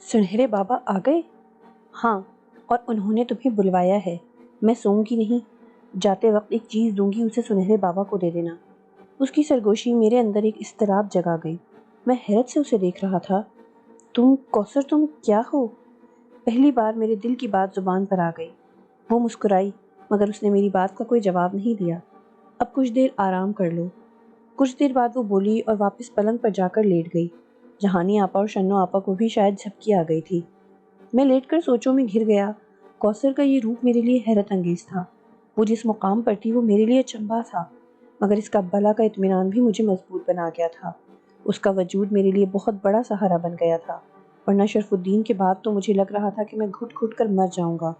سنہرے بابا آ گئے؟ ہاں، اور انہوں نے تمہیں بلوایا ہے۔ میں سوؤں گی نہیں، جاتے وقت ایک چیز دوں گی، اسے سنہرے بابا کو دے دینا۔ اس کی سرگوشی میرے اندر ایک اضطراب جگا گئی۔ میں حیرت سے اسے دیکھ رہا تھا۔ کوثر، تم کیا ہو؟ پہلی بار میرے دل کی بات زبان پر آ گئی۔ وہ مسکرائی، مگر اس نے میری بات کا کوئی جواب نہیں دیا۔ اب کچھ دیر آرام کر لو۔ کچھ دیر بعد وہ بولی اور واپس پلنگ پر جا کر لیٹ گئی۔ جہانی آپا اور شنو آپا کو بھی شاید جھپکی آ گئی تھی۔ میں لیٹ کر سوچوں میں گھر گیا۔ کوثر کا یہ روپ میرے لیے حیرت انگیز تھا۔ وہ جس مقام پر تھی وہ میرے لیے اچنبھا تھا، مگر اس کا بلا کا اطمینان بھی مجھے مضبوط بنا گیا تھا۔ اس کا وجود میرے لیے بہت بڑا سہارا بن گیا تھا، ورنہ شرف الدین کے بعد تو مجھے لگ رہا تھا کہ میں گھٹ گھٹ کر مر جاؤں گا۔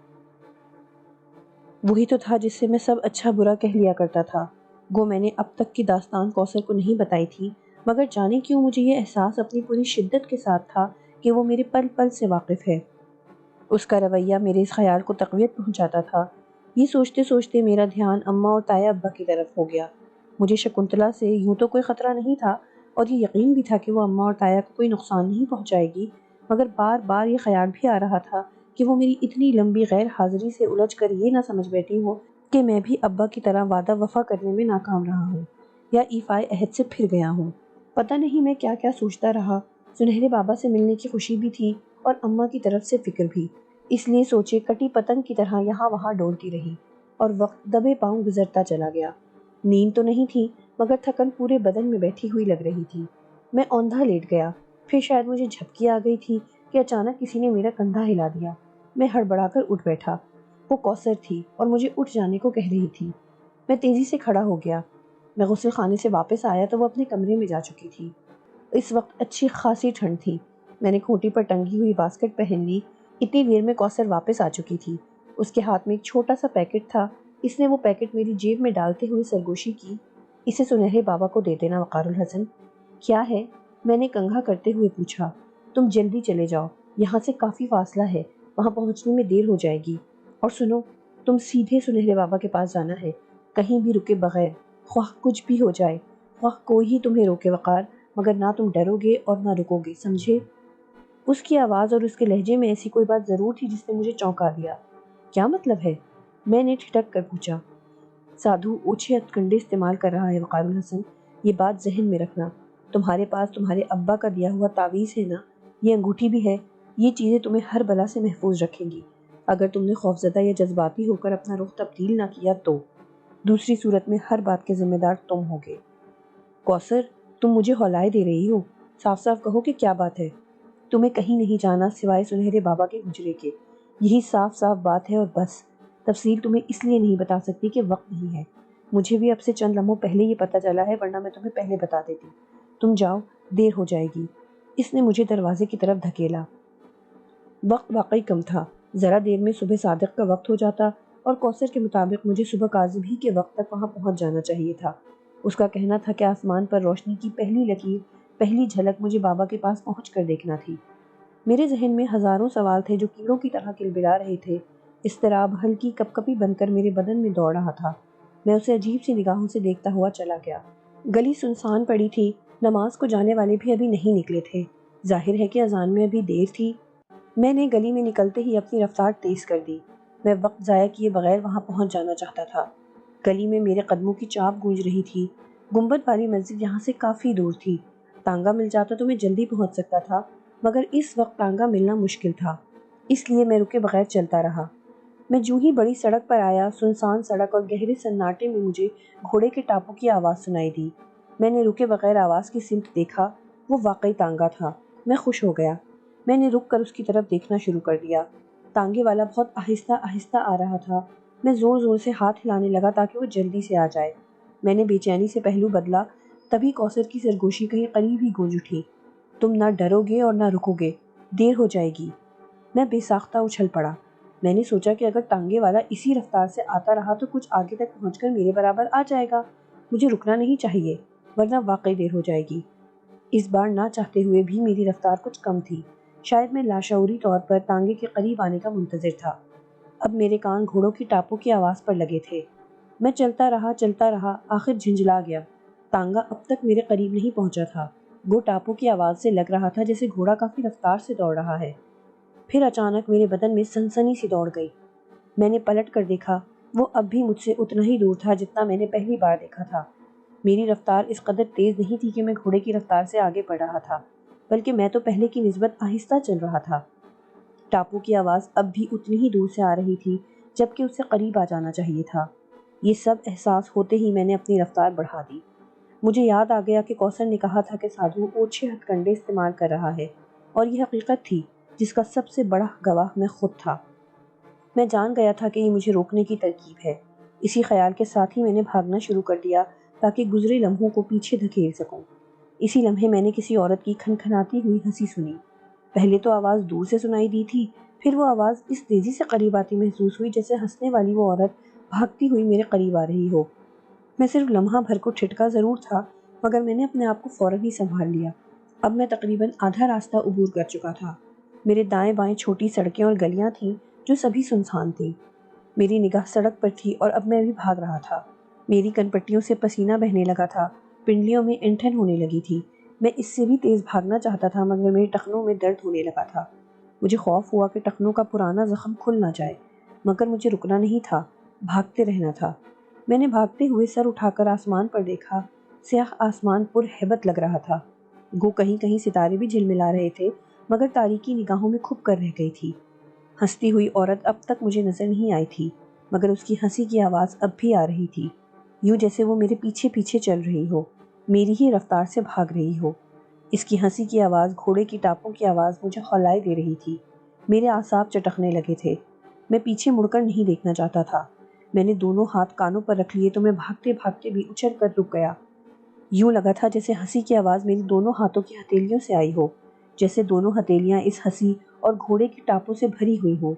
وہی تو تھا جس سے میں سب اچھا برا کہہ لیا کرتا تھا۔ گو میں نے اب تک کی داستان کوثر کو نہیں بتائی تھی، مگر جانے کیوں مجھے یہ احساس اپنی پوری شدت کے ساتھ تھا کہ وہ میرے پل پل سے واقف ہے۔ اس کا رویہ میرے اس خیال کو تقویت پہنچاتا تھا۔ یہ سوچتے سوچتے میرا دھیان اماں اور تایا ابا کی طرف ہو گیا۔ مجھے شکنتلا سے یوں تو کوئی خطرہ نہیں تھا، اور یہ یقین بھی تھا کہ وہ اماں اور تایا کو کوئی نقصان نہیں پہنچائے گی، مگر بار بار یہ خیال بھی آ رہا تھا کہ وہ میری اتنی لمبی غیر حاضری سے الجھ کر یہ نہ سمجھ بیٹھی ہو کہ میں بھی ابا کی طرح وعدہ وفا کرنے میں ناکام رہا ہوں یا ایفائے عہد سے پھر گیا ہوں۔ پتہ نہیں میں کیا کیا سوچتا رہا۔ سنہرے بابا سے ملنے کی خوشی بھی تھی اور اماں کی طرف سے فکر بھی، اس لیے سوچے کٹی پتنگ کی طرح یہاں وہاں ڈولتی رہی، اور وقت دبے پاؤں گزرتا چلا گیا۔ نیند تو نہیں تھی، مگر تھکن پورے بدن میں بیٹھی ہوئی لگ رہی تھی۔ میں اوندھا لیٹ گیا، پھر شاید مجھے جھپکی آ گئی تھی کہ اچانک کسی نے میرا کندھا ہلا دیا۔ میں ہڑبڑا کر اٹھ بیٹھا۔ وہ کوثر تھی اور مجھے اٹھ جانے کو کہہ رہی تھی۔ میں تیزی سے کھڑا ہو گیا۔ میں غسل خانے سے واپس آیا تو وہ اپنے کمرے میں جا چکی تھی۔ اس وقت اچھی خاصی ٹھنڈ تھی۔ میں نے کھوٹی پر ٹنگی ہوئی واسکٹ پہن لی۔ اتنی دیر میں کوثر واپس آ چکی تھی۔ اس کے ہاتھ میں ایک چھوٹا سا پیکٹ تھا۔ اس نے وہ پیکٹ میری جیب میں ڈالتے ہوئے سرگوشی کی، اسے سنہرے بابا کو دے دینا وقار الحسن۔ کیا ہے؟ میں نے کنگھا کرتے ہوئے پوچھا۔ تم جلدی چلے جاؤ، یہاں سے کافی فاصلہ ہے، وہاں پہنچنے میں دیر ہو جائے گی۔ اور سنو، تم سیدھے سنہرے بابا کے پاس جانا ہے، کہیں بھی رکے بغیر، خواہ کچھ بھی ہو جائے، خواہ کوئی ہی تمہیں روکے وقار، مگر نہ تم ڈرو گے اور نہ رکو گے، سمجھے؟ اس کی آواز اور اس کے لہجے میں ایسی کوئی بات ضرور تھی جس نے مجھے چونکا دیا۔ کیا مطلب ہے؟ میں نے ٹھٹک کر پوچھا۔ سادھو اوچھے ہتھ کنڈے استعمال کر رہا ہے وقار الحسن، یہ بات ذہن میں رکھنا۔ تمہارے پاس تمہارے ابا کا دیا ہوا تعویذ ہے نا، یہ انگوٹھی بھی ہے، یہ چیزیں تمہیں ہر بلا سے محفوظ رکھیں گی۔ اگر تم نے خوفزدہ یا جذباتی ہو کر اپنا رخ تبدیل نہ کیا تو دوسری صورت میں ہر بات کے ذمہ دار تم ہوگے۔ کوثر، تم مجھے ہولائے دے رہی ہو، صاف صاف کہو کہ کیا بات ہے؟ تمہیں کہیں نہیں جانا سوائے سنہرے بابا کے حجرے کے، یہی صاف صاف بات ہے اور بس۔ تفصیل تمہیں اس لیے نہیں بتا سکتی کہ وقت نہیں ہے، مجھے بھی اب سے چند لمحوں پہلے یہ پتہ چلا ہے، ورنہ میں تمہیں پہلے بتا دیتی۔ تم جاؤ، دیر ہو جائے گی۔ اس نے مجھے دروازے کی طرف دھکیلا۔ وقت واقعی کم تھا، ذرا دیر میں صبح صادق کا وقت ہو جاتا اور کوثر کے مطابق مجھے صبح کاظم ہی کے وقت تک وہاں پہنچ جانا چاہیے تھا۔ اس کا کہنا تھا کہ آسمان پر روشنی کی پہلی لکیر، پہلی جھلک مجھے بابا کے پاس پہنچ کر دیکھنا تھی۔ میرے ذہن میں ہزاروں سوال تھے جو کیڑوں کی طرح کلبلا رہے تھے۔ اضطراب ہلکی کپ کپی بن کر میرے بدن میں دوڑ رہا تھا۔ میں اسے عجیب سی نگاہوں سے دیکھتا ہوا چلا گیا۔ گلی سنسان پڑی تھی، نماز کو جانے والے بھی ابھی نہیں نکلے تھے، ظاہر ہے کہ اذان میں ابھی دیر تھی۔ میں نے گلی میں نکلتے ہی اپنی رفتار تیز کر دی۔ میں وقت ضائع کیے بغیر وہاں پہنچ جانا چاہتا تھا۔ گلی میں میرے قدموں کی چاپ گونج رہی تھی۔ گنبد والی مسجد یہاں سے کافی دور تھی۔ تانگا مل جاتا تو میں جلدی پہنچ سکتا تھا، مگر اس وقت تانگا ملنا مشکل تھا، اس لیے میں رکے بغیر چلتا رہا۔ میں جو ہی بڑی سڑک پر آیا، سنسان سڑک اور گہرے سناٹے میں مجھے گھوڑے کے ٹاپوں کی آواز سنائی دی۔ میں نے رکے بغیر آواز کی سمت دیکھا، وہ واقعی تانگا تھا۔ میں خوش ہو گیا۔ میں نے رک کر اس کی طرف دیکھنا شروع کر دیا۔ تانگے والا بہت آہستہ آہستہ آ رہا تھا۔ میں زور زور سے ہاتھ ہلانے لگا تاکہ وہ جلدی سے آ جائے۔ میں نے بے چینی سے پہلو بدلا، تبھی کوثر کی سرگوشی کہیں قریب ہی گونج اٹھی۔ تم نہ ڈرو گے اور نہ رکو گے، دیر ہو جائے گی۔ میں بے ساختہ اچھل پڑا۔ میں نے سوچا کہ اگر تانگے والا اسی رفتار سے آتا رہا تو کچھ آگے تک پہنچ کر میرے برابر آ جائے گا۔ مجھے رکنا نہیں چاہیے، ورنہ واقعی دیر ہو جائے گی۔ اس بار نہ چاہتے ہوئے بھی میری رفتار کچھ کم تھی۔ شاید میں لاشعوری طور پر تانگے کے قریب آنے کا منتظر تھا۔ اب میرے کان گھوڑوں کی ٹاپوں کی آواز پر لگے تھے۔ میں چلتا رہا، آخر جھنجھلا گیا۔ تانگا اب تک میرے قریب نہیں پہنچا تھا۔ وہ ٹاپوں کی آواز سے لگ رہا تھا جیسے گھوڑا کافی رفتار سے دوڑ رہا ہے۔ پھر اچانک میرے بدن میں سنسنی سی دوڑ گئی۔ میں نے پلٹ کر دیکھا، وہ اب بھی مجھ سے اتنا ہی دور تھا جتنا میں نے پہلی بار دیکھا تھا۔ میری رفتار اس قدر تیز نہیں تھی کہ میں گھوڑے کی رفتار سے آگے بڑھ رہا تھا، بلکہ میں تو پہلے کی نسبت آہستہ چل رہا تھا۔ ٹاپو کی آواز اب بھی اتنی ہی دور سے آ رہی تھی جبکہ اس سے قریب آ جانا چاہیے تھا۔ یہ سب احساس ہوتے ہی میں نے اپنی رفتار بڑھا دی۔ مجھے یاد آ گیا کہ کوثر نے کہا تھا کہ سادھو اوچھے ہتھ کنڈے استعمال کر رہا ہے، اور یہ حقیقت تھی جس کا سب سے بڑا گواہ میں خود تھا۔ میں جان گیا تھا کہ یہ مجھے روکنے کی ترکیب ہے۔ اسی خیال کے ساتھ ہی میں نے بھاگنا شروع کر دیا تاکہ گزرے لمحوں کو پیچھے دھکیل سکوں۔ اسی لمحے میں نے کسی عورت کی کھنکھناتی ہوئی ہنسی سنی۔ پہلے تو آواز دور سے سنائی دی تھی، پھر وہ آواز اس تیزی سے قریب آتی محسوس ہوئی جیسے ہنسنے والی وہ عورت بھاگتی ہوئی میرے قریب آ رہی ہو۔ میں صرف لمحہ بھر کو ٹھٹکا ضرور تھا، مگر میں نے اپنے آپ کو فوراً ہی سنبھال لیا۔ اب میں تقریباً آدھا راستہ عبور کر چکا تھا۔ میرے دائیں بائیں چھوٹی سڑکیں اور گلیاں تھیں جو سبھی سنسان تھیں۔ میری نگاہ سڑک پر تھی اور اب میں بھی بھاگ رہا تھا۔ میری کن پٹیوں سے پسینہ بہنے لگا تھا، پنڈلیوں میں انٹھن ہونے لگی تھی۔ میں اس سے بھی تیز بھاگنا چاہتا تھا مگر میرے ٹخنوں میں درد ہونے لگا تھا۔ مجھے خوف ہوا کہ ٹخنوں کا پرانا زخم کھل نہ جائے، مگر مجھے رکنا نہیں تھا، بھاگتے رہنا تھا۔ میں نے بھاگتے ہوئے سر اٹھا کر آسمان پر دیکھا۔ سیاہ آسمان پر ہیبت لگ رہا تھا، گو کہیں کہیں ستارے بھی جھلملا رہے تھے، مگر تاریکی نگاہوں میں کھپ کر رہ گئی تھی۔ ہنستی ہوئی عورت اب تک مجھے نظر نہیں آئی تھی، مگر اس کی ہنسی کی آواز اب بھی آ رہی تھی، یوں جیسے وہ میرے پیچھے پیچھے چل رہی ہو، میری ہی رفتار سے بھاگ رہی ہو۔ اس کی ہنسی کی آواز، گھوڑے کی ٹاپوں کی آواز مجھے ہلائے دے رہی تھی۔ میرے اعصاب چٹکنے لگے تھے۔ میں پیچھے مڑ کر نہیں دیکھنا چاہتا تھا۔ میں نے دونوں ہاتھ کانوں پر رکھ لیے تو میں بھاگتے بھاگتے بھی اچھل کر رک گیا۔ یوں لگا تھا جیسے ہنسی کی آواز میری دونوں ہاتھوں کی ہتھیلیوں سے آئی ہو، جیسے دونوں ہتھیلیاں اس ہنسی اور گھوڑے کی ٹاپوں سے بھری ہوئی ہوں۔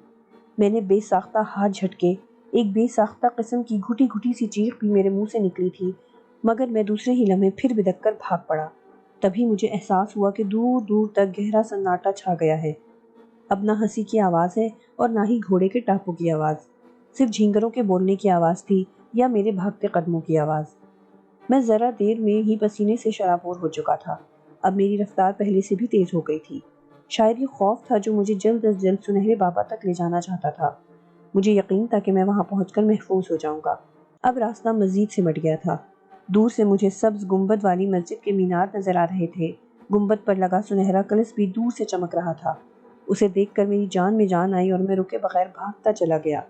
میں نے بے ساختہ ہاتھ جھٹکے، ایک بے ساختہ قسم کی گھٹی گھٹی سی چیخ بھی میرے منہ سے نکلی تھی، مگر میں دوسرے ہی لمحے پھر بدک کر بھاگ پڑا۔ تبھی مجھے احساس ہوا کہ دور دور تک گہرا سناٹا چھا گیا ہے۔ اب نہ ہنسی کی آواز ہے اور نہ ہی گھوڑے کے ٹاپوں کی آواز، صرف جھینگروں کے بولنے کی آواز تھی یا میرے بھاگتے قدموں کی آواز۔ میں ذرا دیر میں ہی پسینے سے شرابور ہو چکا تھا۔ اب میری رفتار پہلے سے بھی تیز ہو گئی تھی۔ شاید یہ خوف تھا جو مجھے جلد از جلد سنہرے بابا تک لے جانا چاہتا تھا۔ مجھے یقین تھا کہ میں وہاں پہنچ کر محفوظ ہو جاؤں گا۔ اب راستہ مزید سمٹ گیا تھا۔ دور سے مجھے سبز گنبد والی مسجد کے مینار نظر آ رہے تھے۔ گنبد پر لگا سنہرا کلش بھی دور سے چمک رہا تھا۔ اسے دیکھ کر میری جان میں جان آئی اور میں رکے بغیر بھاگتا چلا گیا۔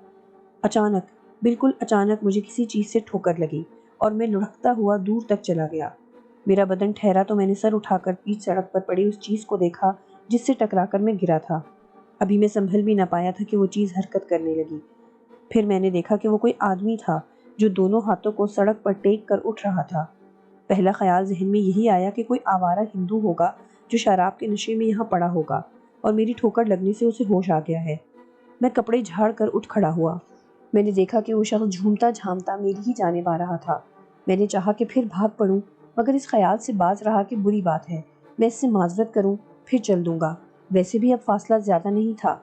اچانک، بالکل اچانک مجھے کسی چیز سے ٹھوکر لگی اور میں لڑھکتا ہوا دور تک چلا گیا۔ میرا بدن ٹھہرا تو میں نے سر اٹھا کر پیچھے سڑک پر پڑی اس چیز کو دیکھا جس سے ٹکرا کر میں گرا تھا۔ ابھی میں سنبھل بھی نہ پایا تھا کہ وہ چیز حرکت کرنے لگی۔ پھر میں نے دیکھا کہ وہ کوئی آدمی تھا جو دونوں ہاتھوں کو سڑک پر ٹیک کر اٹھ رہا تھا۔ پہلا خیال ذہن میں یہی آیا کہ کوئی آوارہ ہندو ہوگا جو شراب کے نشے میں یہاں پڑا ہوگا اور میری ٹھوکر لگنے سے اسے ہوش آ گیا ہے۔ میں کپڑے جھاڑ کر اٹھ کھڑا ہوا۔ میں نے دیکھا کہ وہ شخص جھومتا جھامتا میری ہی جانب آ رہا تھا۔ میں نے چاہا کہ پھر بھاگ پڑوں، مگر اس خیال سے باز رہا کہ بری بات ہے، میں اس سے معذرت کروں پھر چل دوں گا، ویسے بھی اب فاصلہ زیادہ نہیں تھا۔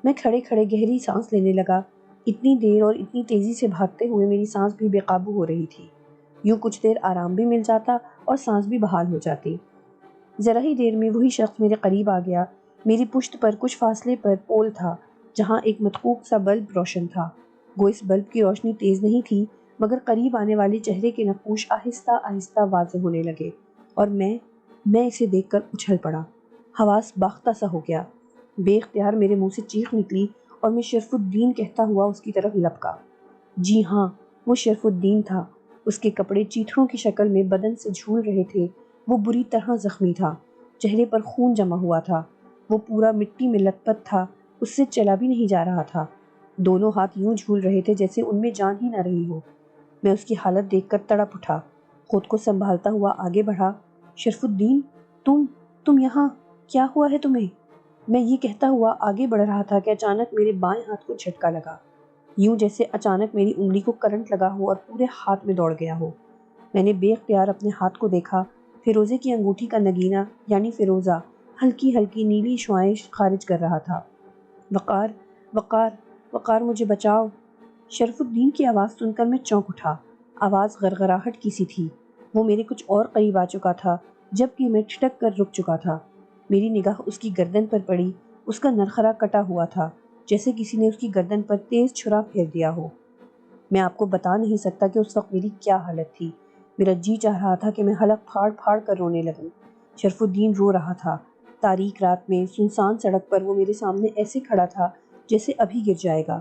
میں کھڑے کھڑے گہری سانس لینے لگا۔ اتنی دیر اور اتنی تیزی سے بھاگتے ہوئے میری سانس بھی بے قابو ہو رہی تھی۔ یوں کچھ دیر آرام بھی مل جاتا اور سانس بھی بحال ہو جاتی۔ ذرا ہی دیر میں وہی شخص میرے قریب آ گیا۔ میری پشت پر کچھ فاصلے پر پول تھا جہاں ایک متقوق سا بلب روشن تھا۔ وہ اس بلب کی روشنی تیز نہیں تھی، مگر قریب آنے والے چہرے کے نقوش آہستہ آہستہ واضح ہونے لگے اور میں اسے دیکھ کر اچھل پڑا۔ حواس باختہ سا ہو گیا۔ بے اختیار میرے منہ سے چیخ نکلی اور میں شرف الدین کہتا ہوا اس کی طرف لپکا۔ جی ہاں، وہ شرف الدین تھا۔ اس کے کپڑے چیتھڑوں کی شکل میں بدن سے جھول رہے تھے۔ وہ بری طرح زخمی تھا، چہرے پر خون جمع ہوا تھا۔ وہ پورا مٹی میں لت پت تھا، اس سے چلا بھی نہیں جا رہا تھا۔ دونوں ہاتھ یوں جھول رہے تھے جیسے ان میں جان ہی نہ رہی ہو۔ میں اس کی حالت دیکھ کر تڑپ اٹھا، خود کو سنبھالتا ہوا آگے بڑھا۔ شرف الدین، تم یہاں، کیا ہوا ہے تمہیں؟ میں یہ کہتا ہوا آگے بڑھ رہا تھا کہ اچانک میرے بائیں ہاتھ کو جھٹکا لگا، یوں جیسے اچانک میری انگلی کو کرنٹ لگا ہو اور پورے ہاتھ میں دوڑ گیا ہو۔ میں نے بے اختیار اپنے ہاتھ کو دیکھا۔ فیروزے کی انگوٹھی کا نگینہ یعنی فیروزہ ہلکی ہلکی نیلی شعاعیں خارج کر رہا تھا۔ وقار، وقار، وقار، مجھے بچاؤ۔ شرف الدین کی آواز سن کر میں چونک اٹھا۔ آواز غرغراہٹ کی سی تھی۔ وہ میرے کچھ اور قریب آ چکا تھا جبکہ میں ٹھٹک کر رک چکا تھا۔ میری نگاہ اس کی گردن پر پڑی۔ اس کا نرخرا کٹا ہوا تھا، جیسے کسی نے اس کی گردن پر تیز چھرا پھیر دیا ہو۔ میں آپ کو بتا نہیں سکتا کہ اس وقت میری کیا حالت تھی۔ میرا جی چاہ رہا تھا کہ میں حلق پھاڑ پھاڑ کر رونے لگوں۔ شرف الدین رو رہا تھا۔ تاریک رات میں سنسان سڑک پر وہ میرے سامنے ایسے کھڑا تھا جیسے ابھی گر جائے گا۔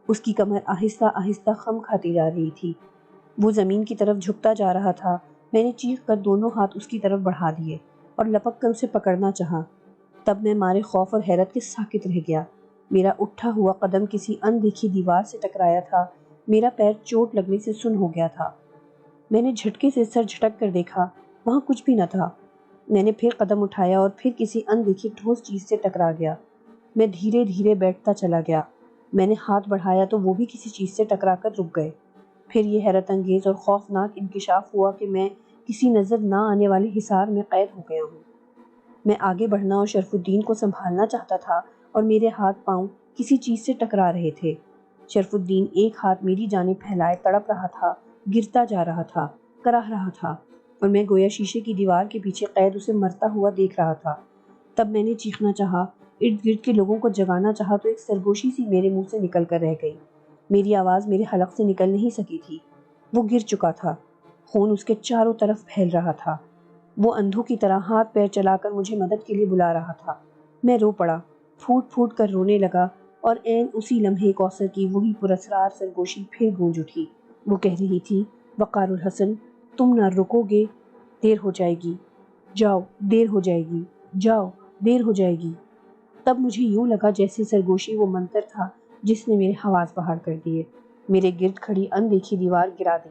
اس کی کمر آہستہ آہستہ خم کھاتی جا رہی تھی۔ وہ زمین کی طرف جھکتا جا رہا تھا۔ میں نے چیخ کر دونوں ہاتھ اس کی طرف بڑھا دیے اور لپک کر اسے پکڑنا چاہا۔ تب میں مارے خوف اور حیرت کے ساکت رہ گیا۔ میرا اٹھا ہوا قدم کسی اندیکھی دیوار سے ٹکرایا تھا۔ میرا پیر چوٹ لگنے سے سن ہو گیا تھا۔ میں نے جھٹکے سے سر جھٹک کر دیکھا، وہاں کچھ بھی نہ تھا۔ میں نے پھر قدم اٹھایا اور پھر کسی اندیکھی ٹھوس چیز سے ٹکرا گیا۔ میں دھیرے دھیرے بیٹھتا چلا گیا۔ میں نے ہاتھ بڑھایا تو وہ بھی کسی چیز سے ٹکرا کر رک گئے۔ پھر یہ حیرت انگیز اور خوفناک انکشاف ہوا کہ میں کسی نظر نہ آنے والے حصار میں قید ہو گیا ہوں۔ میں آگے بڑھنا اور شرف الدین کو سنبھالنا چاہتا تھا اور میرے ہاتھ پاؤں کسی چیز سے ٹکرا رہے تھے۔ شرف الدین ایک ہاتھ میری جانب پھیلائے تڑپ رہا تھا، گرتا جا رہا تھا، کراہ رہا تھا، اور میں گویا شیشے کی دیوار کے پیچھے قید اسے مرتا ہوا دیکھ رہا تھا۔ تب میں نے چیخنا چاہا، ارد گرد کے لوگوں کو جگانا چاہا تو ایک سرگوشی سی میرے منہ سے نکل کر رہ گئی۔ میری آواز میرے حلق سے نکل نہیں سکی تھی۔ وہ گر چکا تھا، خون اس کے چاروں طرف پھیل رہا تھا۔ وہ اندھوں کی طرح ہاتھ پیر چلا کر مجھے مدد کے لیے بلا رہا تھا۔ میں رو پڑا، پھوٹ پھوٹ کر رونے لگا، اور عین اسی لمحے کوثر کی وہی پراسرار سرگوشی پھر گونج اٹھی۔ وہ کہہ رہی تھی، وقار الحسن، تم نہ رکو گے، دیر ہو جائے گی، جاؤ دیر ہو جائے گی، جاؤ دیر ہو جائے گی۔ تب مجھے یوں لگا جیسے سرگوشی وہ منتر تھا جس نے میرے حواس بحال کر دیے، میرے گرد کھڑی اندیکھی دیوار گرا دی،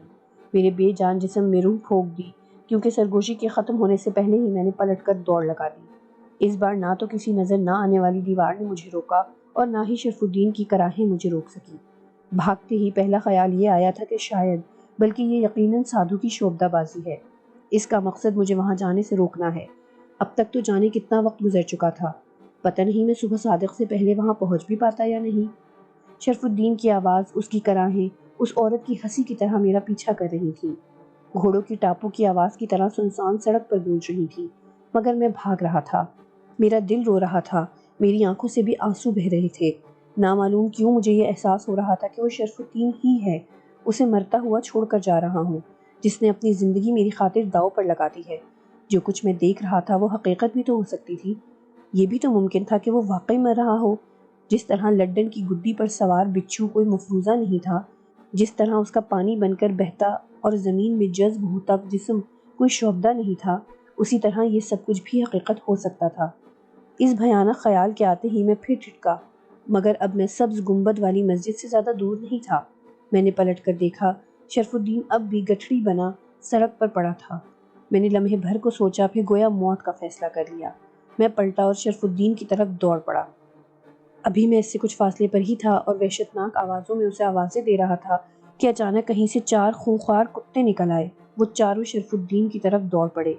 میرے بے جان جسم میں روح پھونک دی، کیونکہ سرگوشی کے ختم ہونے سے پہلے ہی میں نے پلٹ کر دوڑ لگا دی۔ اس بار نہ تو کسی نظر نہ آنے والی دیوار نے مجھے روکا اور نہ ہی شرف الدین کی کراہیں مجھے روک سکی۔ بھاگتے ہی پہلا خیال یہ آیا تھا کہ شاید، بلکہ یہ یقیناً سادھو کی شعبدہ بازی ہے۔ اس کا مقصد مجھے وہاں جانے سے روکنا ہے۔ اب تک تو جانے کتنا وقت گزر چکا تھا، پتہ نہیں میں صبح صادق سے پہلے وہاں پہنچ بھی پاتا یا نہیں۔ شرف الدین کی آواز، اس کی کراہیں، اس عورت کی ہنسی کی طرح میرا پیچھا کر رہی تھی، گھوڑوں کی ٹاپوں کی آواز کی طرح سنسان سڑک پر گونج رہی تھی، مگر میں بھاگ رہا تھا۔ میرا دل رو رہا تھا، میری آنکھوں سے بھی آنسو بہہ رہے تھے۔ نامعلوم کیوں مجھے یہ احساس ہو رہا تھا کہ وہ شرف الدین ہی ہے، اسے مرتا ہوا چھوڑ کر جا رہا ہوں، جس نے اپنی زندگی میری خاطر داؤ پر لگا دی ہے۔ جو کچھ میں دیکھ رہا تھا وہ حقیقت بھی تو ہو سکتی تھی۔ یہ بھی تو ممکن تھا کہ وہ واقعی مر رہا ہو، جس طرح لڈن کی گدی پر سوار بچھو کوئی مفروضہ نہیں تھا، جس طرح اس کا پانی بن کر بہتا اور زمین میں جذب ہوتا جسم کوئی شعبدہ نہیں تھا، اسی طرح یہ سب کچھ بھی حقیقت ہو سکتا تھا۔ اس بھیانک خیال کے آتے ہی میں پھر ٹھٹکا، مگر اب میں سبز گنبد والی مسجد سے زیادہ دور نہیں تھا۔ میں نے پلٹ کر دیکھا، شرف الدین اب بھی گٹھڑی بنا سڑک پر پڑا تھا۔ میں نے لمحے بھر کو سوچا، پھر گویا موت کا فیصلہ کر لیا۔ میں پلٹا اور شرف الدین کی طرف دوڑ پڑا۔ ابھی میں اس سے کچھ فاصلے پر ہی تھا اور وحشتناک آوازوں میں اسے آوازیں دے رہا تھا کہ اچانک کہیں سے 4 خونخوار کتے نکل آئے۔ وہ چاروں شرف الدین کی طرف دوڑ پڑے۔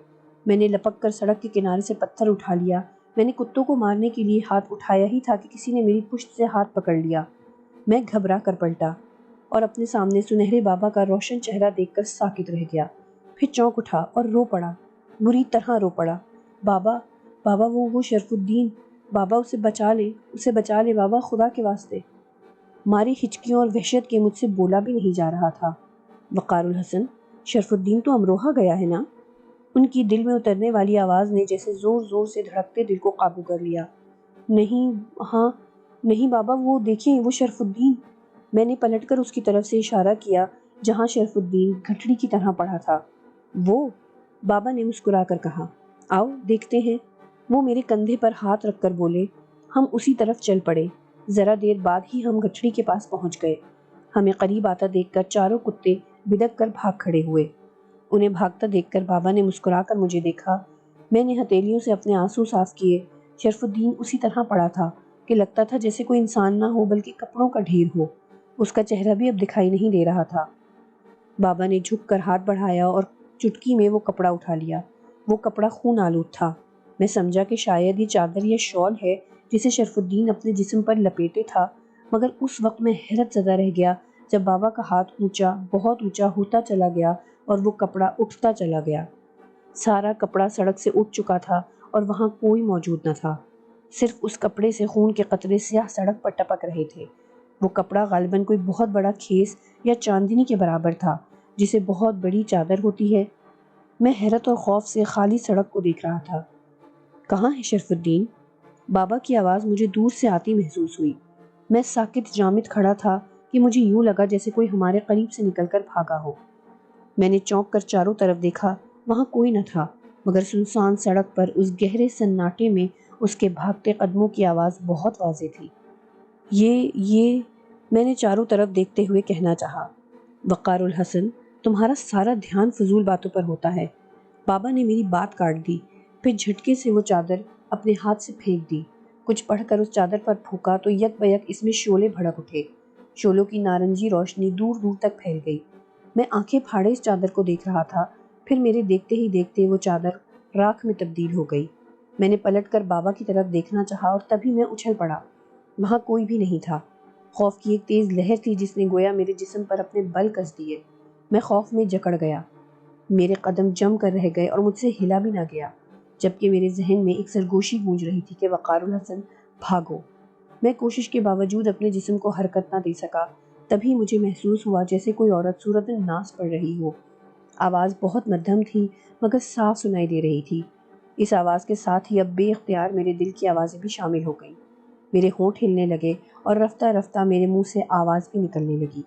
میں نے لپک کر سڑک کے کنارے سے پتھر اٹھا لیا۔ میں نے کتوں کو مارنے کے لیے ہاتھ اٹھایا ہی تھا کہ کسی نے میری پشت سے ہاتھ پکڑ لیا۔ میں گھبرا کر پلٹا اور اپنے سامنے سنہرے بابا کا روشن چہرہ دیکھ کر ساکت رہ گیا۔ پھر چونک اٹھا اور رو پڑا، بری طرح رو پڑا۔ بابا، بابا، وہ شرف الدین، بابا اسے بچا لے، اسے بچا لے بابا، خدا کے واسطے۔ ماری ہچکیوں اور وحشت کے مجھ سے بولا بھی نہیں جا رہا تھا۔ وقار الحسن، شرف الدین تو امروہہ گیا ہے نا؟ ان کی دل میں اترنے والی آواز نے جیسے زور زور سے دھڑکتے دل کو قابو کر لیا۔ نہیں، ہاں نہیں بابا، وہ دیکھیں، وہ شرف الدین۔ میں نے پلٹ کر اس کی طرف سے اشارہ کیا جہاں شرف الدین گھٹڑی کی طرح پڑا تھا۔ وہ، بابا نے مسکرا کر کہا، آؤ دیکھتے ہیں۔ وہ میرے کندھے پر ہاتھ رکھ کر بولے۔ ہم اسی طرف چل پڑے۔ ذرا دیر بعد ہی ہم گٹھڑی کے پاس پہنچ گئے۔ ہمیں قریب آتا دیکھ کر چاروں کتے بدک کر بھاگ کھڑے ہوئے۔ انہیں بھاگتا دیکھ کر بابا نے مسکرا کر مجھے دیکھا۔ میں نے ہتھیلیوں سے اپنے آنسو صاف کیے۔ شرف الدین اسی طرح پڑا تھا کہ لگتا تھا جیسے کوئی انسان نہ ہو بلکہ کپڑوں کا ڈھیر ہو۔ اس کا چہرہ بھی اب دکھائی نہیں دے رہا تھا۔ بابا نے جھک کر ہاتھ بڑھایا اور چٹکی میں وہ کپڑا اٹھا لیا۔ وہ کپڑا خون آلود تھا۔ میں سمجھا کہ شاید یہ چادر یا شال ہے جسے شرف الدین اپنے جسم پر لپیٹے تھا، مگر اس وقت میں حیرت زدہ رہ گیا جب بابا کا ہاتھ اونچا، بہت اونچا ہوتا چلا گیا اور وہ کپڑا اٹھتا چلا گیا۔ سارا کپڑا سڑک سے اٹھ چکا تھا اور وہاں کوئی موجود نہ تھا۔ صرف اس کپڑے سے خون کے قطرے سیاہ سڑک پر ٹپک رہے تھے۔ وہ کپڑا غالباً کوئی بہت بڑا کھیس یا چاندنی کے برابر تھا، جسے بہت بڑی چادر ہوتی ہے۔ میں حیرت اور خوف سے خالی سڑک کو دیکھ رہا تھا۔ کہاں ہے شرف الدین؟ بابا کی آواز مجھے دور سے آتی محسوس ہوئی۔ میں ساکت جامد کھڑا تھا کہ مجھے یوں لگا جیسے کوئی ہمارے قریب سے نکل کر بھاگا ہو۔ میں نے چونک کر چاروں طرف دیکھا، وہاں کوئی نہ تھا، مگر سنسان سڑک پر اس گہرے سناٹے میں اس کے بھاگتے قدموں کی آواز بہت واضح تھی۔ یہ میں نے چاروں طرف دیکھتے ہوئے کہنا چاہا۔ وقار الحسن، تمہارا سارا دھیان فضول باتوں پر ہوتا ہے۔ بابا نے میری بات کاٹ دی، پھر جھٹکے سے وہ چادر اپنے ہاتھ سے پھینک دی۔ کچھ پڑھ کر اس چادر پر پھونکا تو یک بیک اس میں شعلے بھڑک اٹھے۔ شعلوں کی نارنجی روشنی دور دور تک پھیل گئی۔ میں آنکھیں پھاڑے اس چادر کو دیکھ رہا تھا، پھر میرے دیکھتے ہی دیکھتے وہ چادر راکھ میں تبدیل ہو گئی۔ میں نے پلٹ کر بابا کی طرف دیکھنا چاہا اور تبھی میں اچھل پڑا۔ وہاں کوئی بھی نہیں تھا۔ خوف کی ایک تیز لہر تھی جس نے گویا میرے جسم پر اپنے بل کس دیے۔ میں خوف میں جکڑ گیا، میرے قدم جم کر رہ گئے اور مجھ سے ہلا بھی نہ گیا، جبکہ میرے ذہن میں ایک سرگوشی گونج رہی تھی کہ وقار الحسن بھاگو۔ میں کوشش کے باوجود اپنے جسم کو حرکت نہ دے سکا۔ تبھی مجھے محسوس ہوا جیسے کوئی عورت صورت الناس پڑھ رہی ہو۔ آواز بہت مدھم تھی مگر صاف سنائی دے رہی تھی۔ اس آواز کے ساتھ ہی اب بے اختیار میرے دل کی آوازیں بھی شامل ہو گئیں۔ میرے ہونٹ ہلنے لگے اور رفتہ رفتہ میرے منہ سے آواز بھی نکلنے لگی۔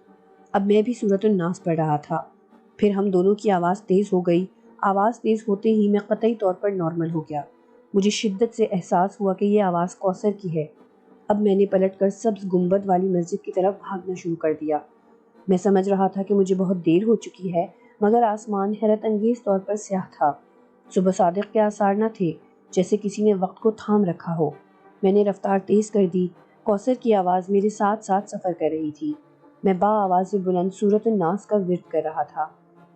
اب میں بھی صورت الناس پڑھ رہا تھا۔ پھر ہم دونوں کی آواز تیز ہو گئی۔ آواز تیز ہوتے ہی میں قطعی طور پر نارمل ہو گیا۔ مجھے شدت سے احساس ہوا کہ یہ آواز کوثر کی ہے۔ اب میں نے پلٹ کر سبز گنبد والی مسجد کی طرف بھاگنا شروع کر دیا۔ میں سمجھ رہا تھا کہ مجھے بہت دیر ہو چکی ہے، مگر آسمان حیرت انگیز طور پر سیاہ تھا۔ صبح صادق کے آثار نہ تھے، جیسے کسی نے وقت کو تھام رکھا ہو۔ میں نے رفتار تیز کر دی۔ کوثر کی آواز میرے ساتھ ساتھ سفر کر رہی تھی۔ میں با آواز بلند سورۃ الناس کا ورد کر رہا تھا۔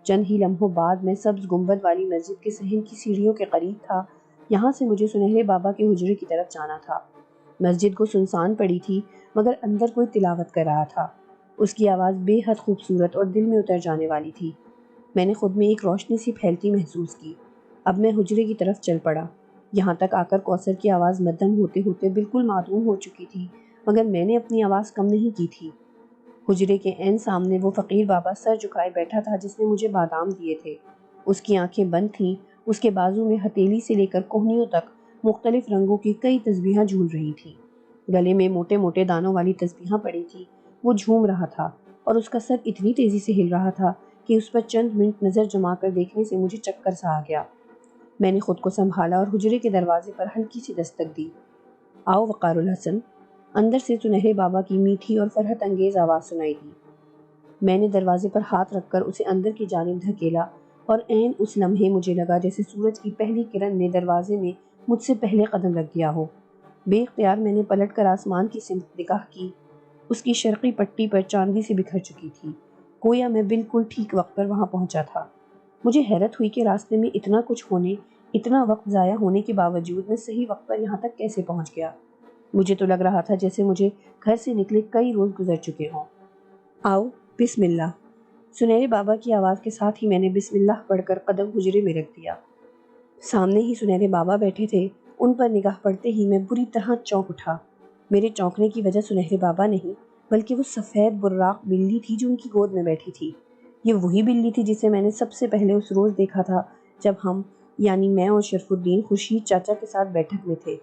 چند ہی لمحوں بعد میں سبز گنبد والی مسجد کے صحن کی سیڑھیوں کے قریب تھا۔ یہاں سے مجھے سنہرے بابا کے حجرے کی طرف جانا تھا۔ مسجد کو سنسان پڑی تھی، مگر اندر کوئی تلاوت کر رہا تھا۔ اس کی آواز بے حد خوبصورت اور دل میں اتر جانے والی تھی۔ میں نے خود میں ایک روشنی سی پھیلتی محسوس کی۔ اب میں حجرے کی طرف چل پڑا۔ یہاں تک آ کر کوثر کی آواز مدھم ہوتے ہوتے بالکل معدوم ہو چکی تھی، مگر میں نے اپنی آواز کم نہیں کی تھی۔ حجرے کے عین سامنے وہ فقیر بابا سر جھکائے بیٹھا تھا جس نے مجھے بادام دیے تھے۔ اس کی آنکھیں بند تھیں، اس کے بازو میں ہتھیلی سے لے کر کوہنیوں تک مختلف رنگوں کی کئی تسبیحاں جھول رہی تھیں۔ گلے میں موٹے موٹے دانوں والی تسبیحاں پڑی تھیں۔ وہ جھوم رہا تھا اور اس کا سر اتنی تیزی سے ہل رہا تھا کہ اس پر چند منٹ نظر جما کر دیکھنے سے مجھے چکر سا آ گیا۔ میں نے خود کو سنبھالا اور حجرے کے دروازے پر ہلکی سی دستک دی۔ آؤ وقار الحسن، اندر سے سنہرے بابا کی میٹھی اور فرحت انگیز آواز سنائی دی۔ میں نے دروازے پر ہاتھ رکھ کر اسے اندر کی جانب دھکیلا اور عین اس لمحے مجھے لگا جیسے سورج کی پہلی کرن نے دروازے میں مجھ سے پہلے قدم رکھ دیا ہو۔ بے اختیار میں نے پلٹ کر آسمان کی سمت نگاہ کی۔ اس کی شرقی پٹی پر چاندنی سے بکھر چکی تھی، گویا میں بالکل ٹھیک وقت پر وہاں پہنچا تھا۔ مجھے حیرت ہوئی کہ راستے میں اتنا کچھ ہونے، اتنا وقت ضائع ہونے کے باوجود میں صحیح وقت پر یہاں تک کیسے پہنچ گیا۔ مجھے تو لگ رہا تھا جیسے مجھے گھر سے نکلے کئی روز گزر چکے ہوں۔ آؤ بسم اللہ۔ سنہرے بابا کی آواز کے ساتھ ہی میں نے بسم اللہ پڑھ کر قدم حجرے میں رکھ دیا۔ سامنے ہی سنہرے بابا بیٹھے تھے۔ ان پر نگاہ پڑتے ہی میں بری طرح چونک اٹھا۔ میرے چونکنے کی وجہ سنہرے بابا نہیں، بلکہ وہ سفید براق بلی تھی جو ان کی گود میں بیٹھی تھی۔ یہ وہی بلی تھی جسے میں نے سب سے پہلے اس روز دیکھا تھا جب ہم، یعنی میں اور شرف الدین، خورشید چاچا کے ساتھ بیٹھک میں تھے۔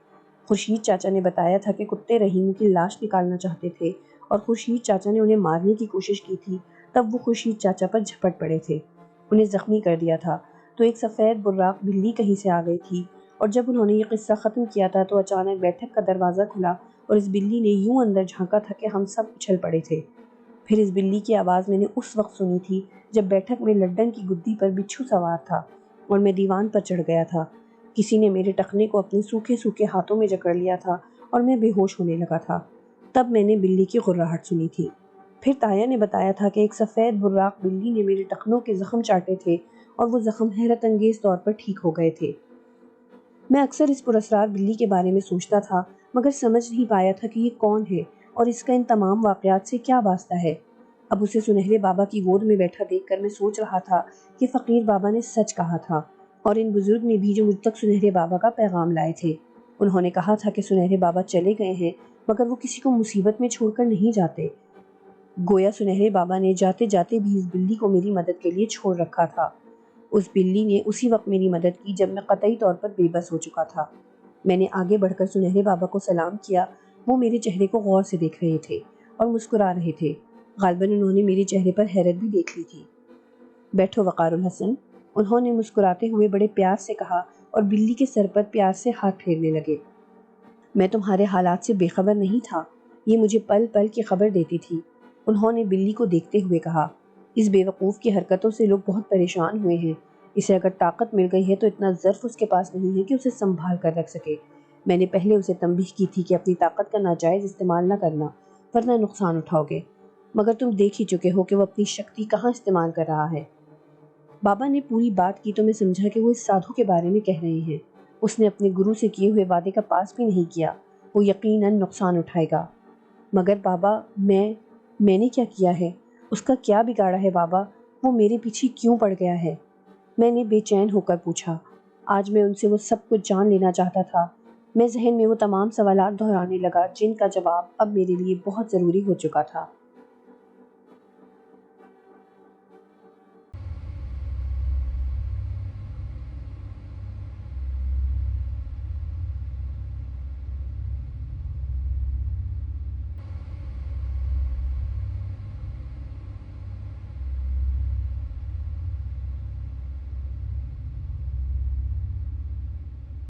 خورشید چاچا نے بتایا تھا کہ کتے رحیم کی لاش نکالنا چاہتے تھے اور خورشید چاچا نے انہیں مارنے کی کوشش کی تھی، تب وہ خورشید چاچا پر جھپٹ پڑے تھے، انہیں زخمی کر دیا تھا، تو ایک سفید براق بلی کہیں سے آ گئی تھی، اور جب انہوں نے یہ قصہ ختم کیا تھا تو اچانک بیٹھک کا دروازہ کھلا اور اس بلی نے یوں اندر جھانکا تھا کہ ہم سب اچھل پڑے تھے۔ پھر اس بلی کی آواز میں نے اس وقت سنی تھی جب بیٹھک میں لڈن کی گدی پر بچھو سوار تھا اور میں دیوان پر چڑھ گیا تھا۔ کسی نے میرے ٹخنے کو اپنے سوکھے سوکھے ہاتھوں میں جکڑ لیا تھا اور میں بے ہوش ہونے لگا تھا۔ تب میں نے بلی کی غراہٹ سنی تھی۔ پھر تایا نے بتایا تھا کہ ایک سفید براق بلی نے میرے ٹخنوں کے زخم چاٹے تھے اور وہ زخم حیرت انگیز طور پر ٹھیک ہو گئے تھے۔ میں اکثر اس پراسرار بلی کے بارے میں سوچتا تھا، مگر سمجھ نہیں پایا تھا کہ یہ کون ہے اور اس کا ان تمام واقعات سے کیا واسطہ ہے۔ اب اسے سنہرے بابا کی گود میں بیٹھا دیکھ کر میں سوچ رہا تھا کہ فقیر بابا نے سچ کہا تھا اور ان بزرگ نے بھی جو مجھ تک سنہرے بابا کا پیغام لائے تھے۔ انہوں نے کہا تھا کہ سنہرے بابا چلے گئے ہیں مگر وہ کسی کو مصیبت میں چھوڑ کر نہیں جاتے۔ گویا سنہرے بابا نے جاتے جاتے بھی اس بلی کو میری مدد کے لیے چھوڑ رکھا تھا۔ اس بلی نے اسی وقت میری مدد کی جب میں قطعی طور پر بے بس ہو چکا تھا۔ میں نے آگے بڑھ کر سنہرے بابا کو سلام کیا۔ وہ میرے چہرے کو غور سے دیکھ رہے تھے اور مسکرا رہے تھے۔ غالباً انہوں نے میرے چہرے پر حیرت بھی دیکھ لی تھی۔ بیٹھو وقار الحسن، انہوں نے مسکراتے ہوئے بڑے پیار سے کہا اور بلی کے سر پر پیار سے ہاتھ پھیرنے لگے۔ میں تمہارے حالات سے بے خبر نہیں تھا، یہ مجھے پل پل کی خبر دیتی تھی، انہوں نے بلی کو دیکھتے ہوئے کہا۔ اس بے وقوف کی حرکتوں سے لوگ بہت پریشان ہوئے ہیں۔ اسے اگر طاقت مل گئی ہے تو اتنا ظرف اس کے پاس نہیں ہے کہ اسے سنبھال کر رکھ سکے۔ میں نے پہلے اسے تنبیہ کی تھی کہ اپنی طاقت کا ناجائز استعمال نہ کرنا ورنہ نقصان اٹھاؤ گے، مگر تم دیکھ ہی چکے ہو کہ وہ اپنی شکتی کہاں استعمال کر رہا ہے۔ بابا نے پوری بات کی تو میں سمجھا کہ وہ اس سادھو کے بارے میں کہہ رہے ہیں۔ اس نے اپنے گرو سے کیے ہوئے وعدے کا پاس بھی نہیں کیا، وہ یقیناً نقصان اٹھائے گا۔ مگر بابا میں نے کیا کیا ہے؟ اس کا کیا بگاڑا ہے بابا؟ وہ میرے پیچھے کیوں پڑ گیا ہے؟ میں نے بے چین ہو کر پوچھا۔ آج میں ان سے وہ سب کچھ جان لینا چاہتا تھا۔ میں ذہن میں وہ تمام سوالات دہرانے لگا جن کا جواب اب میرے لیے بہت ضروری ہو چکا تھا۔